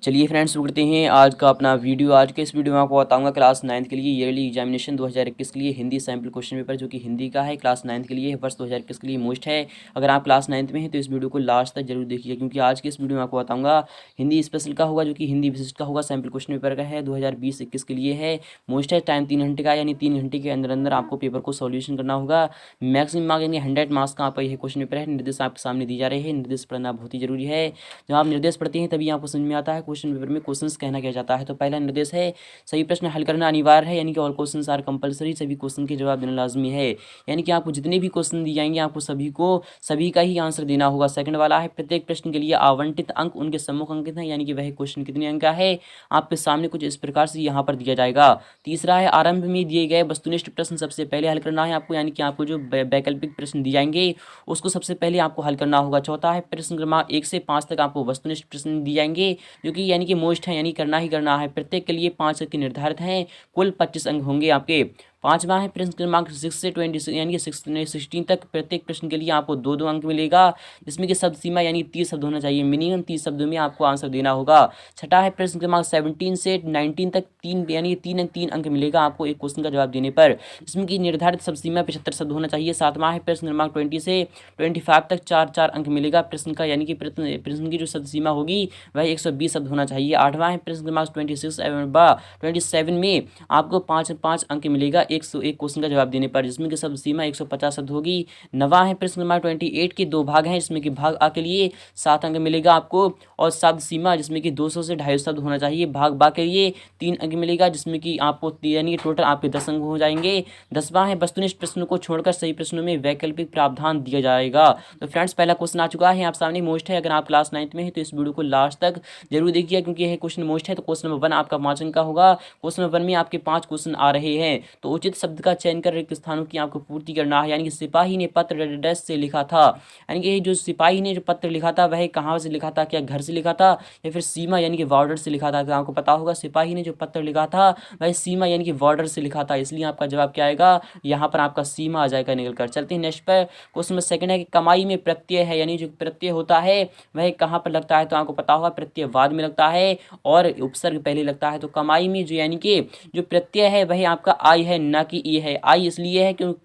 चलिए फ्रेंड्स, शुरू करते हैं आज का अपना वीडियो। आज के इस वीडियो में आपको बताऊंगा क्लास 9th के लिए ईयरली एग्जामिनेशन 2021 के लिए हिंदी सैम्पल क्वेश्चन पेपर, जो कि हिंदी का है, क्लास 9th के लिए वर्ष 2021 के लिए मोस्ट है। अगर आप क्लास 9th में हैं तो इस वीडियो को लास्ट तक जरूर देखिए, क्योंकि आज के इस वीडियो में आपको बताऊंगा हिंदी स्पेशल का होगा, जो कि हिंदी विशिष्ट का होगा, सैम्पल क्वेश्चन पेपर का है, 2020-21 के लिए है, मोस्ट है। टाइम 3 घंटे का, यानी 3 घंटे के अंदर अंदर आपको पेपर को सॉल्यूशन करना होगा। मैक्सिमम मार्क यानी 100 मार्क्स का आपका यह क्वेश्चन पेपर है। निर्देश आपके सामने दी जा रहे हैं, निर्देश पढ़ना बहुत ही जरूरी है। जब आप निर्देश पढ़ते हैं तभी आपको समझ में आता है क्वेश्चन पेपर में क्वेश्चन कहना क्या जाता है। तो पहला निर्देश है, सही प्रश्न हल करना अनिवार्य है, यानी कि ऑल क्वेश्चंस आर कंपलसरी, सभी क्वेश्चन के जवाब देना लाजमी है। यानी कि आपको जितने भी क्वेश्चन दिए जाएंगे आपको सभी का ही आंसर देना होगा। सेकंड वाला है, प्रत्येक प्रश्न के लिए आवंटित अंक उनके सम्मुख अंकित हैं, यानी कि वह क्वेश्चन कितने अंक का है आपके सामने कुछ इस प्रकार से यहाँ पर दिया जाएगा। तीसरा है, आरंभ में दिए गए वस्तुनिष्ठ प्रश्न सबसे पहले हल करना है आपको, यानी कि आपको जो वैकल्पिक प्रश्न दिए जाएंगे उसको सबसे पहले आपको हल करना होगा। चौथा है, प्रश्न क्रमांक 1 से 5 तक आपको वस्तुनिष्ठ प्रश्न दिए जाएंगे, जो कि यानी कि मोस्ट है, यानी करना ही करना है। प्रत्येक के लिए 5 अंक निर्धारित हैं, कुल 25 अंक होंगे आपके। पांचवा है, प्रश्न क्रमांक 6 से 20 यानी कि 16 तक प्रत्येक प्रश्न के लिए आपको 2-2 अंक मिलेगा, जिसमें कि शब्द सीमा यानी 30 शब्द होना चाहिए, मिनिमम 30 शब्दों में आपको आंसर देना होगा। छठा है, प्रश्न क्रमांक 17 से 19 तक 3 यानी 3 अंक मिलेगा आपको एक क्वेश्चन का जवाब देने पर, जिसमें कि निर्धारित शब्द सीमा 75 शब्द होना चाहिए। सातवां है, प्रश्न क्रमांक 20 से 25 तक 4-4 अंक मिलेगा प्रश्न का, यानी कि प्रश्न की जो शब्द सीमा होगी वह 120 शब्द होना चाहिए। आठवां है, प्रश्न क्रमांक 27 में आपको 5 अंक मिलेगा 101 क्वेश्चन का जवाब देने पर, जिसमें कि शब्द सीमा 150 शब्द होगी। नवा है, प्रश्न क्रमांक 28 के 2 भाग हैं, जिसमें कि भाग आ के लिए 7 अंक मिलेगा आपको, और शब्द सीमा जिसमें कि 200 से 250 शब्द होना चाहिए। भाग बा के लिए 3 अंक मिलेगा, जिसमें कि आपको यानी टोटल आपके 10 अंक हो जाएंगे। 10वां है, वस्तुनिष्ठ प्रश्नों को छोड़कर सही प्रश्नों में वैकल्पिक प्रावधान दिया जाएगा। तो फ्रेंड्स, पहला क्वेश्चन आ चुका है आप सामने, मोस्ट है। अगर आप क्लास 9th में है तो इस वीडियो को लास्ट तक जरूर देखिए, क्योंकि यह क्वेश्चन मोस्ट है। तो क्वेश्चन नंबर 1 आपका 5 अंक का होगा। क्वेश्चन नंबर 1 में आपके 5 क्वेश्चन आ रहे हैं, तो उचित शब्द का चयन कर रिक्त स्थानों की आपको पूर्ति करना है। यानी कि सिपाही ने पत्र डैश से लिखा था, यानी कि जो सिपाही ने जो पत्र लिखा था वह कहाँ से लिखा था, क्या घर से लिखा था या फिर सीमा यानी कि बॉर्डर से लिखा था। तो आपको पता होगा सिपाही ने जो पत्र लिखा था वह सीमा यानी कि बॉर्डर से लिखा था, इसलिए आपका जवाब क्या आएगा, यहाँ पर आपका सीमा आ जाएगा निकल कर। चलते हैं नेक्स्ट पर। क्वेश्चन नंबर 2 है कि कमाई में प्रत्यय है, यानी जो प्रत्यय होता है वह कहाँ पर लगता है। तो आपको पता होगा प्रत्यय बाद में लगता है और उपसर्ग पहले लगता है। तो कमाई में जो यानी कि जो प्रत्यय है वह आपका आई है, ना कि ई है। आई इसलिए है क्योंकि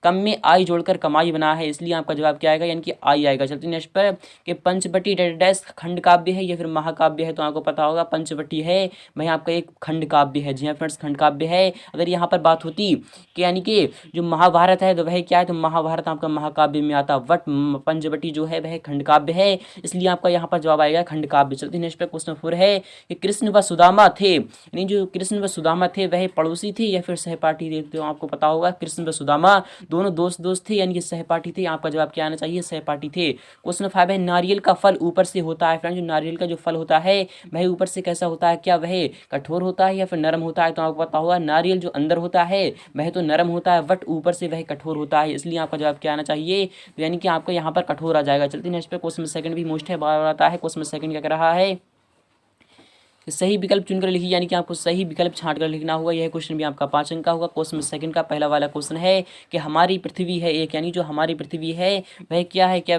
कम में आई जोड़कर कमाई बना है, इसलिए आपका जवाब क्या आएगा, यानी कि आई आएगा। चलते नेक्स्ट पर कि पंचवटी डैश खंड काव्य है या फिर महाकाव्य है। तो आपको पता होगा पंचवटी है वह आपका एक खंड काव्य है। जी हाँ फ्रेंड्स, खंड काव्य है। अगर यहाँ पर बात होती कि यानी कि जो महाभारत है तो वह क्या है, तो महाभारत आपका महाकाव्य में आता, बट पंचवटी जो है वह खंड काव्य है, इसलिए आपका यहाँ पर जवाब आएगा खंड काव्य। चलते नेक्स्ट पर क्वेश्चन 4 है कि कृष्ण व सुदामा थे, यानी जो कृष्ण व सुदामा थे वह पड़ोसी थे या फिर सहपाठी थे। तो आपको पता होगा कृष्ण व सुदामा दोनों दोस्त थे, यानी कि सहपाठी थे। आपका जवाब क्या आना चाहिए, सहपाठी थे। क्वेश्चन 5 है, नारियल का फल ऊपर से होता है। फ्रेंड्स, जो नारियल का जो फल होता है वह ऊपर से कैसा होता है, क्या वह कठोर होता है या फिर नरम होता है। तो आपको पता होगा नारियल जो अंदर होता है वह तो नरम होता है, बट ऊपर से वह कठोर होता है, इसलिए आपका जवाब क्या आना चाहिए, तो यानी कि आपका यहाँ पर कठोर आ जाएगा। चलते नेक्स्ट पे क्वेश्चन 2 भी मोस्ट है, बार आता है। क्वेश्चन 2 क्या कर रहा है, सही विकल्प चुनकर लिखिए, यानी कि आपको सही विकल्प छांट कर लिखना होगा। यह क्वेश्चन भी आपका 5 अंक का होगा। क्वेश्चन 2 का पहला वाला क्वेश्चन है कि हमारी पृथ्वी है एक, यानी जो हमारी पृथ्वी है वह क्या है, क्या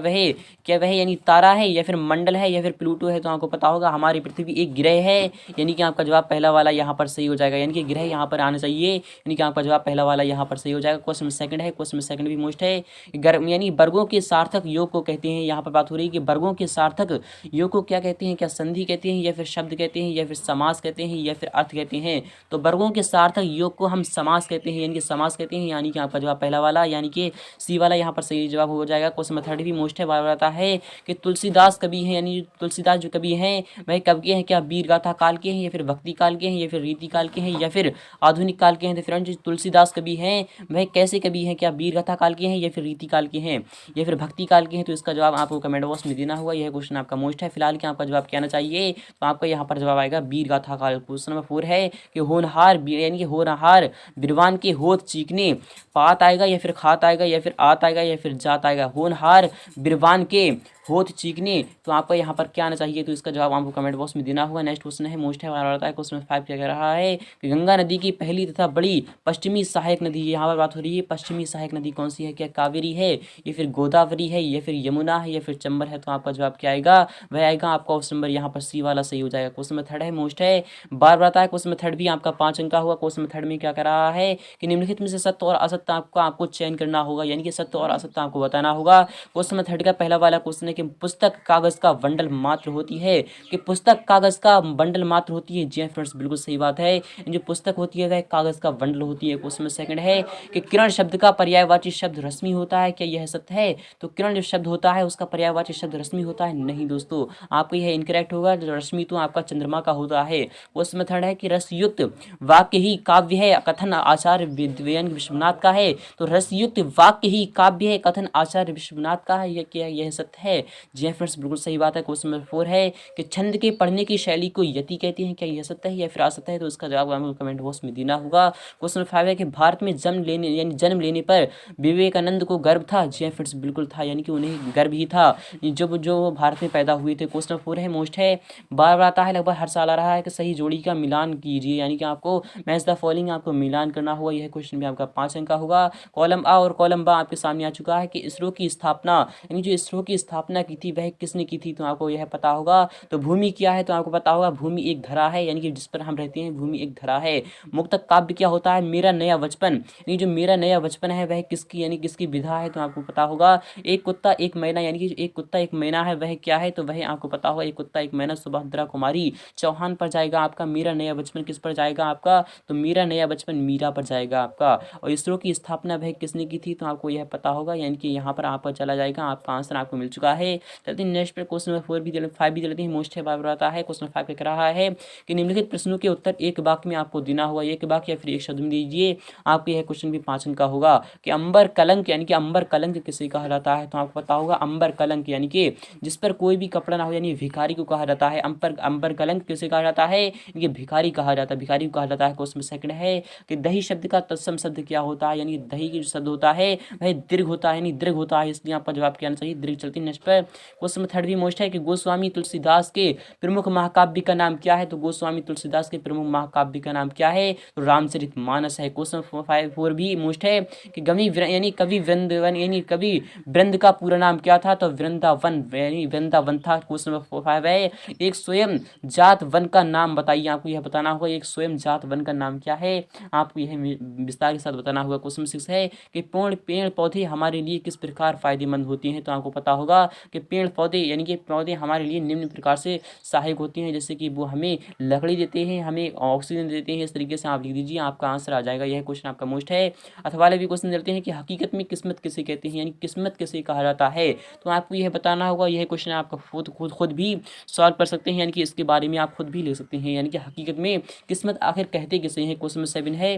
वह यानी तारा है या फिर मंडल है या फिर प्लूटो है। तो आपको पता होगा हमारी पृथ्वी एक ग्रह है, यानी कि आपका जवाब पहला वाला यहाँ पर सही हो जाएगा, यानी कि ग्रह यहाँ पर आना चाहिए, यानी कि आपका जवाब पहला वाला यहाँ पर सही हो जाएगा। क्वेश्चन 2 है, क्वेश्चन 2 भी मोस्ट है, यानी वर्गों के सार्थक योग को कहते हैं। यहाँ पर बात हो रही है कि वर्गों के सार्थक योग को क्या कहते हैं, क्या संधि कहते हैं या फिर शब्द कहते हैं या फिर समास कहते हैं या फिर अर्थ कहते हैं। तो वर्गों के सार्थक योग को हम समास कहते हैं, यानी कि समास कहते हैं, यानी कि आपका जवाब पहला वाला यानी कि सी वाला यहाँ पर सही जवाब हो जाएगा। क्वेश्चन 3 भी मोस्ट है, बार आता है कि तुलसीदास कवि हैं, यानी तुलसीदास जो कवि हैं वह कब के हैं, क्या वीर गाथा काल के हैं या फिर भक्ति काल के हैं या फिर रीति काल के हैं या फिर आधुनिक काल के हैं। तो फ्रेंड्स, तुलसीदास कवि हैं वह कैसे कवि हैं, क्या वीर गाथा काल के हैं या फिर रीति काल के हैं या फिर भक्ति काल के हैं। तो इसका जवाब आपको कमेंट बॉक्स में देना होगा। यह क्वेश्चन आपका मोस्ट है। फिलहाल क्या आपका जवाब क्या आना चाहिए, तो आपका यहाँ पर जवाब आएगा वीर गाथा काल। क्वेश्चन नंबर 4 है कि होनहार यानी कि होनहार बिरवान के होत चीखने पात आएगा या फिर खात आएगा या फिर आत आएगा या फिर जात आएगा। होनहार बिरवान के होत चीखने, तो आपको यहाँ पर क्या आना चाहिए, तो इसका जवाब आपको कमेंट बॉक्स में देना होगा। नेक्स्ट क्वेश्चन है मोस्ट है वाला है। क्वेश्चन 5 क्या कह रहा है कि गंगा नदी की पहली तथा बड़ी पश्चिमी सहायक नदी, यहाँ पर बात हो रही है पश्चिमी सहायक नदी कौन सी है, क्या कावेरी है या फिर गोदावरी है या फिर यमुना है या फिर चंबल है। तो आपका जवाब क्या आएगा, वह आएगा आपका ऑप्शन नंबर यहाँ पर सी वाला सही हो जाएगा। क्वेश्चन नंबर 3 है मोस्ट है बार बार आता है। क्वेश्चन नंबर 3 भी आपका 5 अंक का हुआ। क्वेश्चन नंबर 3 में क्या कर रहा है कि निम्नलिखित में से सत्य और असत्य आपको चयन करना होगा, यानी कि सत्य और असत्य आपको बताना होगा। क्वेश्चन नंबर 3 का पहला वाला क्वेश्चन है कि पुस्तक कागज का बंडल मात्र होती है, कि पुस्तक कागज का बंडल मात्र होती है। जी फ्रेंड्स बिल्कुल सही बात है, जो पुस्तक होती है वह कागज का बंडल होती है। क्वेश्चन नंबर 2 है कि किरण शब्द का पर्यायवाची शब्द रश्मि होता है, क्या यह सत्य है। तो किरण जो शब्द होता है उसका पर्यायवाची शब्द रश्मि होता है, नहीं दोस्तों आपको यह इनकरेक्ट होगा। जो रश्मि तो आपका चंद्रमा का होता है। क्वेश्चन नंबर 3 है कि रसयुक्त वाक्य ही काव्य है, कथन आचार्य विश्वनाथ का है। तो रसयुक्त वाक्य ही काव्य है, कथन आचार्य विश्वनाथ का है, यह क्या यह सत्य है। जी फ्रेंड्स बिल्कुल सही बात है। क्वेश्चन नंबर 4 है कि छंद के पढ़ने की शैली को यति कहते हैं, क्या यह सत्य है या फिर असत्य है। तो इसका जवाब आपको कमेंट बॉक्स में देना होगा। क्वेश्चन नंबर 5 है कि भारत में जन्म लेने पर विवेकानंद को गर्व था। जी फ्रेंड्स बिल्कुल था, यानी कि उन्हें गर्व ही था जो भारत में पैदा हुए थे। क्वेश्चन नंबर 4 है मोस्ट है बार बार आता है, लगभग हर साल आ रहा है कि सही जोड़ी का मिलान कीजिए, यानी कि आपको मैच द फॉलोइंग आपको मिलान करना होगा। यह क्वेश्चन भी आपका 5 अंक का होगा। कॉलम आ और कॉलम बा आपके सामने आ चुका है कि इसरो की स्थापना, यानी जो इसरो की स्थापना की थी वह किसने की थी, तो आपको यह पता होगा। तो भूमि क्या है, तो आपको पता होगा भूमि एक धरा है, यानी कि जिस पर हम रहते हैं भूमि एक धरा है। मुक्तक काव्य क्या होता है, मेरा नया बचपन, यानी जो मेरा नया बचपन है वह किसकी यानी किसकी विधा है, तो आपको पता होगा। एक कुत्ता एक मैना, यानी कि एक कुत्ता एक मैना है वह क्या है, तो वह आपको पता होगा एक कुत्ता एक मैना सुभद्रा कुमारी चौहान पर जाएगा आपका। मेरा नया बचपन किस पर जाएगा आपका, तो मेरा नया बचपन मीरा पर जाएगा आपका। और इसरो की स्थापना वह किसने की थी, तो आपको यह पता होगा, यानी कि यहाँ पर आपका चला जाएगा, आपका आंसर आपको मिल चुका है। चलते हैं नेक्स्ट पे क्वेश्चन नंबर 4 भी 5 भी चलते हैं। मोस्ट है बार आता है। क्वेश्चन 5 कह रहा है कि निम्नलिखित प्रश्नों के उत्तर एक वाक्य में आपको देना होगा, एक वाक्य या फिर एक शब्द में दीजिए। आपको यह क्वेश्चन भी 5 अंक का होगा कि अंबर कलंक, यानी कि अंबर कलंक किसे कहा जाता है, तो आपको पता होगा अंबर कलंक यानी कि जिस पर कोई भी कपड़ा ना हो, यानी भिखारी को कहा जाता है। अंबर कलंक किसे कहा जाता है, ये भिखारी कहा जाता है, भिखारी को कहा जाता है। क्वेश्चन 2 है कि दही शब्द का तत्सम शब्द क्या होता है, यानी दही की जो शब्द होता है वह दीर्घ होता है, यानी दीर्घ होता है, इसलिए आपका जवाब क्या आना चाहिए, दीर्घ। चलती नेक्स्ट पर क्वेश्चन 3 भी मोस्ट है कि गोस्वामी तुलसीदास के प्रमुख महाकाव्य का नाम क्या है, तो गोस्वामी तुलसीदास के प्रमुख महाकाव्य का नाम क्या है, तो रामचरितमानस है। क्वेश्चन 4 भी मोस्ट है कि यानी कवि वृंदावन, यानी कवि वृंद का पूरा नाम क्या था, तो वृंदावन, यानी वृंदावन था। क्वेश्चन नंबर 5 है एक स्वयं जात वन का नाम बताइए, आपको यह बताना होगा एक स्वयं जात वन का नाम क्या है, आपको यह विस्तार के साथ बताना होगा। क्वेश्चन 6 है कि पेड़ पौधे हमारे लिए किस प्रकार फायदेमंद होते हैं, तो आपको पता होगा कि पेड़ पौधे यानी कि पौधे हमारे लिए निम्न प्रकार से सहायक होते हैं, जैसे कि वो हमें लकड़ी देते हैं, हमें ऑक्सीजन देते हैं। इस तरीके से आप लिख दीजिए, आपका आंसर आ जाएगा। यह क्वेश्चन आपका मोस्ट है। अथवा वाले भी क्वेश्चन देते हैं कि हकीकत में किस्मत किसे कहते हैं, यानी किस्मत किसे कहा जाता है, तो आपको यह बताना होगा। यह क्वेश्चन आपका खुद भी सॉल्व कर सकते हैं, यानी कि इसके बारे में आप खुद भी लिख सकते हैं, यानी कि हकीकत में किस्मत आखिर कहते किसे हैं। क्वेश्चन 7 है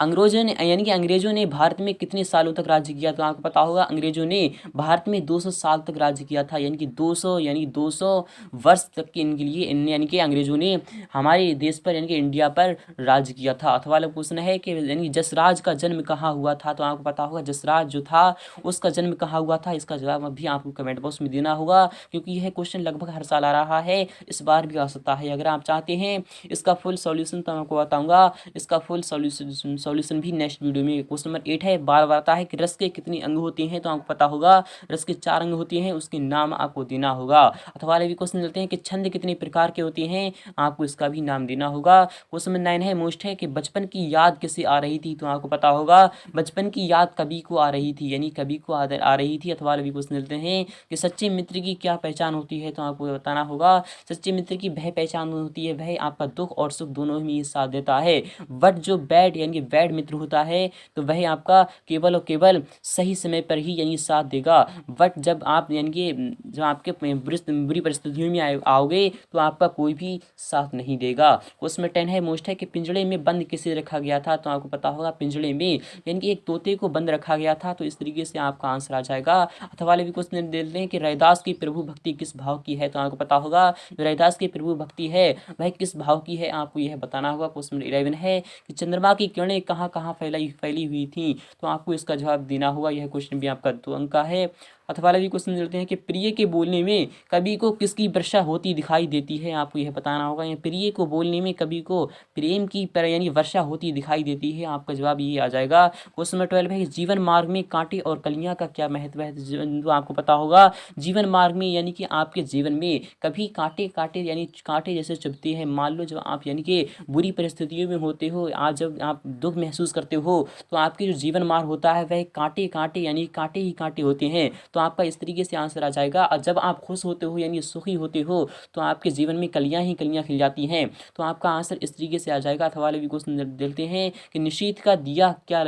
अंग्रेजों ने भारत में कितने सालों तक राज्य किया, तो आपको पता होगा अंग्रेजों ने भारत में 200 साल तक राज्य किया था, यानी कि 200 वर्ष तक के इनके लिए यानी कि अंग्रेजों ने हमारे देश पर यानी कि इंडिया पर राज्य किया था। अथवा वाला क्वेश्चन है कि यानी जसराज का जन्म कहाँ हुआ था, तो आपको पता होगा जसराज जो था उसका जन्म कहाँ हुआ था। इसका जवाब भी आपको कमेंट बॉक्स में देना होगा, क्योंकि यह क्वेश्चन लगभग हर साल आ रहा है, इस बार भी आ सकता है। अगर आप चाहते हैं इसका फुल सॉल्यूशन तो मैं आपको बताऊंगा, इसका फुल सॉल्यूशन भी नेक्स्ट वीडियो में। क्वेश्चन नंबर 8 है बार बार आता है कि रस के कितने अंग होते हैं, तो आपको पता होगा रस के 4 अंग होते हैं, उसके नाम आपको देना होगा। अथवा वाले भी क्वेश्चन देते हैं कि छंद कितने प्रकार के होते हैं, आपको इसका भी नाम देना होगा। क्वेश्चन नंबर 9 है मोस्ट है कि बचपन की याद किसे आ रही थी, तो आपको पता होगा बचपन की याद कवि को आ रही थी, यानी कवि को आ रही थी। अथवा वाले भी क्वेश्चन देते हैं कि सच्चे मित्र की क्या पहचान होती है, तो आपको बताना होगा सच्चे मित्र की वह पहचान होती है वह आपका दुख और सुख दोनों में साथ देता है, बट जो बैड यानी कि बैड मित्र होता है तो वह आपका केवल और केवल सही समय पर ही यानी साथ देगा, बट जब आप यानी कि जब आपके बुरी परिस्थितियों में आओगे तो आपका कोई भी साथ नहीं देगा। उसमें 10 है मोस्ट है कि पिंजड़े में बंद किसे रखा गया था, तो आपको पता होगा पिंजड़े में यानी कि एक तोते को बंद रखा गया था, तो इस तरीके से आपका आंसर आ जाएगा। अथवा वाले भी क्वेश्चन देते हैं कि रैदास की प्रभु भक्ति किस भाव की है, तो आपको पता होगा रैदास की प्रभु भक्ति है वह किस भाव की है, आपको यह बताना होगा। क्वेश्चन 11 है कि चंद्रमा की किरणें कहाँ कहाँ फैली हुई थी, तो आपको इसका जवाब देना होगा। यह क्वेश्चन भी आपका 2 अंक का है। अथवा वाले भी क्वेश्चन देते हैं कि प्रिय के बोलने में कवि को किसकी वर्षा होती दिखाई देती है, आपको यह बताना होगा। या प्रिय को बोलने में कवि को प्रेम की यानी वर्षा होती दिखाई देती है, आपका जवाब ये आ जाएगा। क्वेश्चन नंबर 12 है कि जीवन मार्ग में कांटे और कलियां का क्या महत्व है, तो आपको पता होगा जीवन मार्ग में यानी कि आपके जीवन में कभी कांटे कांटे यानी कांटे जैसे चुभते हैं। मान लो जब आप यानी कि बुरी परिस्थितियों में होते हो, आज जब आप दुख महसूस करते हो तो आपके जो जीवन मार्ग होता है वह कांटे कांटे यानी कांटे ही कांटे होते हैं, तो आपका इस तरीके से आंसर आ जाएगा। और जब आप खुश होते हो यानी सुखी होते हो तो आपके जीवन में कलियां ही कलियां खिल जाती हैं, तो आपका आंसर इस तरीके से आ जाएगा। अथवा वाले भी क्वेश्चन देते हैं कि निशीथ का दिया क्या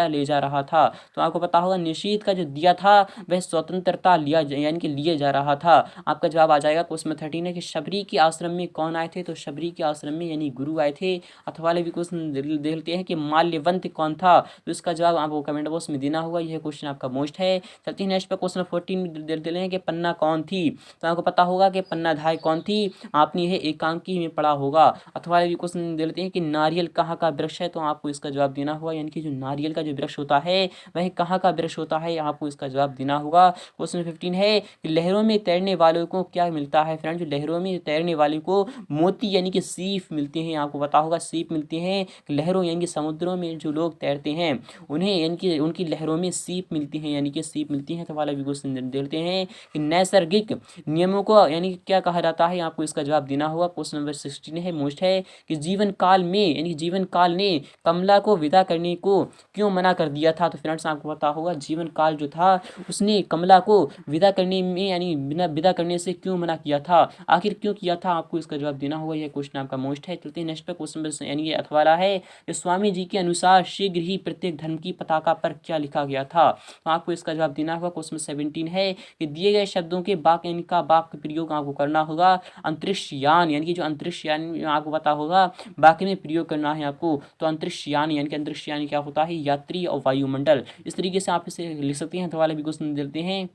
ले जा रहा था, तो आपको पता होगा निशीथ का जो दिया था वह स्वतंत्रता यानी कि लिए जा रहा था, आपका जवाब आ जाएगा। क्वेश्चन 13 है कि शबरी के आश्रम में कौन आए थे, तो शबरी के आश्रम में यानी गुरु आए थे। अथवा वाले भी क्वेश्चन देते हैं कि माल्यवंत कौन था, तो इसका जवाब आपको कमेंट बॉक्स में देना होगा। यह क्वेश्चन आपका मोस्ट है। चलते हैं नेक्स्ट पे क्वेश्चन 14 देते हैं कि पन्ना कौन थी, तो आपको पता होगा कि पन्नाधाय कौन थी, आपने यह एकांकी में पढ़ा होगा। अथवा भी क्वेश्चन देते हैं कि नारियल कहाँ का वृक्ष है, तो आपको इसका जवाब देना होगा। यानी कि जो नारियल का जो वृक्ष होता है वह कहाँ का वृक्ष होता है, आपको इसका जवाब देना होगा। क्वेश्चन 15 है कि लहरों में तैरने वालों को क्या मिलता है, फ्रेंड जो लहरों में तैरने वाले को मोती यानी कि सीप मिलते हैं, आपको पता होगा सीप मिलते हैं। लहरों यानी कि समुद्रों में जो लोग तैरते हैं उन्हें यानी कि उनकी लहरों में सीप मिलती हैं यानी कि सीप मिलती हैं। तो वाला भी क्वेश्चन देते हैं कि नैसर्गिक नियमों को यानी क्या कहा जाता है, आपको इसका जवाब देना होगा। क्वेश्चन नंबर 16 है मोस्ट है कि जीवन काल में यानी जीवन काल ने कमला को विदा करने को क्यों मना कर दिया था, तो फ्रेंड्स आपको पता होगा जीवन काल जो था उसने कमला को विदा करने में यानी बिना विदा करने से क्यों मना किया था, आखिर क्यों किया था, आपको इसका जवाब देना होगा। यह क्वेश्चन आपका मोस्ट है। चलते हैं नेक्स्ट पे क्वेश्चन यानी ये अथवाला है कि स्वामी जी के अनुसार शीघ्र ही प्रत्येक धर्म की पताका पर क्या लिखा गया था, तो आपको इसका जवाब देना होगा। क्वेश्चन 17 है कि दिए गए शब्दों के वाक्य इनका वाक्य प्रयोग आपको करना होगा। अंतरिक्ष यान यानी कि जो अंतरिक्ष यान आपको पता होगा वाक्य में प्रयोग करना है आपको, तो अंतरिक्ष यान यानी कि अंतरिक्ष यान क्या होता है, यात्री और वायुमंडल, इस तरीके से आप इसे लिख सकते हैं। तो वाले भी क्वेश्चन देते हैं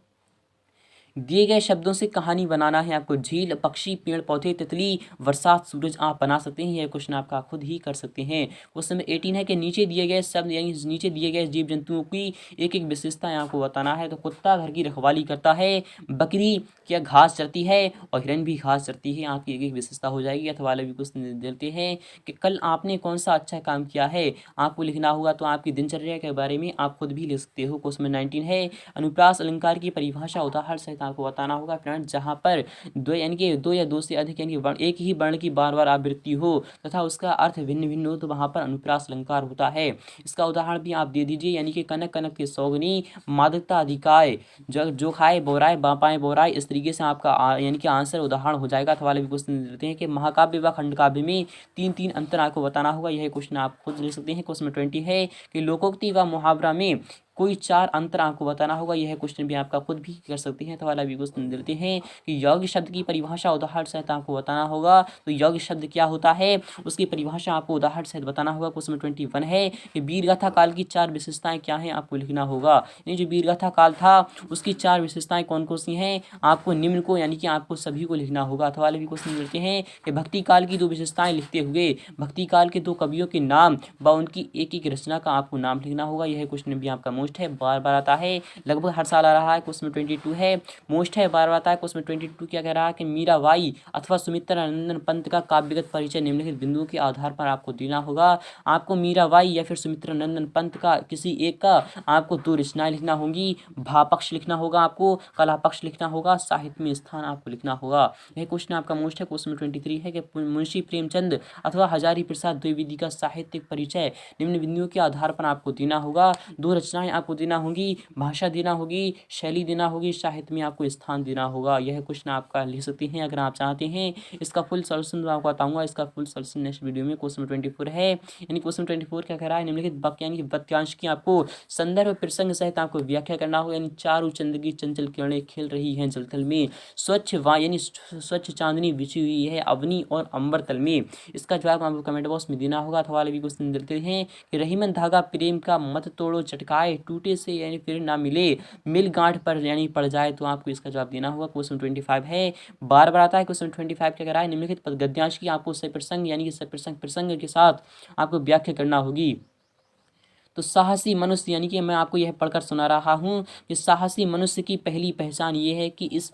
दिए गए शब्दों से कहानी बनाना है आपको। झील, पक्षी, पेड़ पौधे, तितली, बरसात, सूरज आप बना सकते हैं, यह क्वेश्चन आपका खुद ही कर सकते हैं। क्वेश्चन 18 है कि नीचे दिए गए शब्द यानी नीचे दिए गए जीव जंतुओं की एक एक विशेषता आपको बताना है। तो कुत्ता घर की रखवाली करता है, बकरी क्या घास चरती है और हिरन भी घास चरती है, आपकी एक एक विशेषता हो जाएगी। अथवा भी क्वेश्चन देते हैं कि कल आपने कौन सा अच्छा काम किया है, आपको लिखना होगा। तो आपकी दिनचर्या के बारे में आप खुद भी लिख सकते हो। क्वेश्चन 19 है अनुप्रास अलंकार की परिभाषा उदाहरण सहित आपको बताना होगा। फ्रेंड्स जहाँ पर दो यानी कि दो या दो से अधिक यानी कि एक ही वर्ण की बार बार आवृत्ति हो तथा उसका अर्थ भिन्न भिन्न हो तो वहाँ पर अनुप्रास अलंकार होता है। इसका उदाहरण भी आप दे दीजिए, यानी कि कनक कनक के सौगनी, मादकता अधिकाय, जो खाए बोराए बापाए बोराए, इस तरीके से आपका यानी कि आंसर उदाहरण हो जाएगा। अथवा भी क्वेश्चन देते हैं कि महाकाव्य व खंड काव्य में तीन तीन अंतर आपको बताना होगा, यह क्वेश्चन आप खुद ले सकते हैं। क्वेश्चन 20 है कि लोकोक्ति व मुहावरा में कोई चार अंतर आपको बताना होगा, यह क्वेश्चन भी आपका खुद भी कर सकते हैं। तो वाला भी क्वेश्चन देते हैं कि यौगिक शब्द की परिभाषा उदाहरण सहित आपको बताना होगा। तो यौगिक शब्द क्या होता है उसकी परिभाषा आपको उदाहरण सहित बताना होगा। क्वेश्चन 21 है कि वीरगाथा काल की चार विशेषताएं क्या हैं, आपको लिखना होगा। यानी जो वीरगाथा काल था उसकी चार विशेषताएं कौन कौन सी हैं, आपको निम्न को यानी कि आपको सभी को लिखना होगा। अथवा भी क्वेश्चन देते हैं कि भक्ति काल की दो विशेषताएं लिखते हुए भक्ति काल के दो कवियों के नाम व उनकी एक एक रचना का आपको नाम लिखना होगा, यह क्वेश्चन भी आपका मोस्ट है, बार बार आता है, लगभग हर साल आ रहा है। क्वेश्चन 22 है मोस्ट है, बार बार आता है। क्वेश्चन 22 क्या कह रहा है कि मीराबाई अथवा सुमित्रा नंदन पंत का काव्यगत परिचय निम्नलिखित बिंदुओं के आधार पर आपको देना होगा। आपको मीराबाई या फिर सुमित्रा नंदन पंत का किसी एक का आपको दो रचनाएं लिखना होंगी, भापक्ष लिखना होगा, आपको कलापक्ष लिखना होगा, साहित्य में स्थान आपको लिखना होगा। यह क्वेश्चन आपका मोस्ट है। क्वेश्चन 23 है कि मुंशी प्रेमचंद अथवा हजारी प्रसाद द्विवेदी का साहित्यिक परिचय निम्न बिंदुओं के आधार पर आपको देना होगा। दो रचनाएं आपको देना होगी, भाषा देना होगी, शैली देना होगी, साहित्य में आपको स्थान देना होगा। यह क्वेश्चन आपका लिख सकते हैं अगर आप चाहते हैं। इसका फुल सॉल्यूशन मैं आपको बताऊंगा। इसका फुल सॉल्यूशन नेक्स्ट वीडियो में। क्वेश्चन 24 है, यानी क्वेश्चन 24 क्या कह रहा है, निम्नलिखित वाक्य यानी कि वाक्यांश की आपको संदर्भ प्रसंग सहित आपको व्याख्या करना होगा। यानी चारों चंद्र की चंचल किरणें खेल रही हैं जलथल में, स्वच्छ यानी स्वच्छ चांदनी बिछी हुई है अवनी और अंबर तल में। इसका जवाब आपको कमेंट बॉक्स में देना होगा। अथवा भी क्वेश्चन देते हैं कि रहीमन धागा प्रेम का मत तोड़ो चटकाए, टूटे से यानी फिर ना मिले, मिल गांठ पर यानी पड़ जाए, तो आपको इसका जवाब देना होगा। क्वेश्चन 25 है, बार बार आता है। क्वेश्चन 25 क्या कह रहा है, निम्नलिखित गद्यांश की आपको सप्रसंग यानी कि सप्रसंग प्रसंग के साथ आपको व्याख्या करना होगी। तो साहसी मनुष्य यानी कि मैं आपको यह पढ़कर सुना रहा हूँ कि साहसी मनुष्य की पहली पहचान ये है कि इस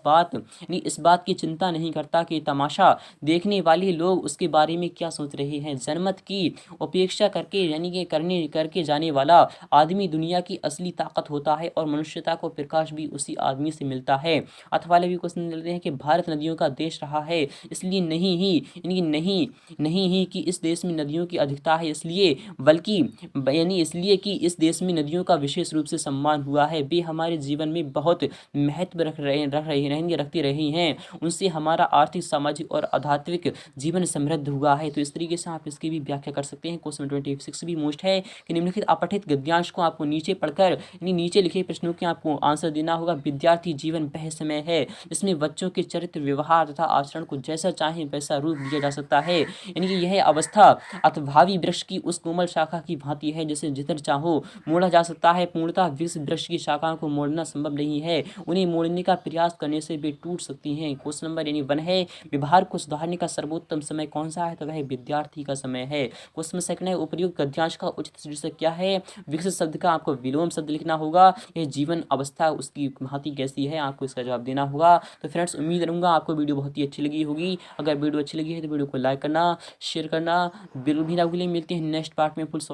बात की चिंता नहीं करता कि तमाशा देखने वाले लोग उसके बारे में क्या सोच रहे हैं। जनमत की उपेक्षा करके यानी कि करके जाने वाला आदमी दुनिया की असली ताकत होता है और मनुष्यता को प्रकाश भी उसी आदमी से मिलता है। अथवा भी क्वेश्चन मिलते हैं कि भारत नदियों का देश रहा है, इसलिए नहीं ही कि इस देश में नदियों की अधिकता है, इसलिए बल्कि यानी इसलिए कि इस देश में नदियों का विशेष रूप से सम्मान हुआ है। वे हमारे जीवन में बहुत महत्व रखती रही हैं। उनसे हमारा आर्थिक, सामाजिक और आध्यात्मिक जीवन समृद्ध हुआ है। तो इस तरीके से आप इसकी भी व्याख्या कर सकते हैं। क्वेश्चन 26 भी मोस्ट है कि निम्नलिखित अपठित गद्यांश को आपको नीचे पढ़कर यानी नीचे लिखे प्रश्नों के आपको आंसर देना होगा। विद्यार्थी जीवन वह समय है जिसमें बच्चों के चरित्र, व्यवहार तथा आचरण को जैसा चाहे वैसा रूप दिया जा सकता है। यानी कि यह अवस्था अथभावी वृक्ष की उस कोमल शाखा की भांति है जिसे जिधर चाहो मोड़ा जा सकता है। पूर्णतः वृक्ष की शाखाओं को मोड़ना संभव नहीं है, उन्हें मोड़ने का प्रयास करने से वे टूट सकती हैं। क्वेश्चन नंबर यानी 1 है, व्यवहार को सुधारने का सर्वोत्तम समय कौन सा है, तो वह विद्यार्थी का समय है। क्वेश्चन सेकंड है, उपयुक्त गद्यांश का उचित शीर्षक क्या है। विकसित शब्द का आपको विलोम शब्द लिखना होगा। यह जीवन अवस्था उसकी भांति कैसी है, आपको इसका जवाब देना होगा। तो फ्रेंड्स, उम्मीद करूंगा आपको वीडियो बहुत ही अच्छी लगी होगी। अगर वीडियो अच्छी लगी है तो वीडियो को लाइक करना, शेयर करना बिल्कुल भी ना भूलें। मिलते हैं नेक्स्ट पार्ट में फुल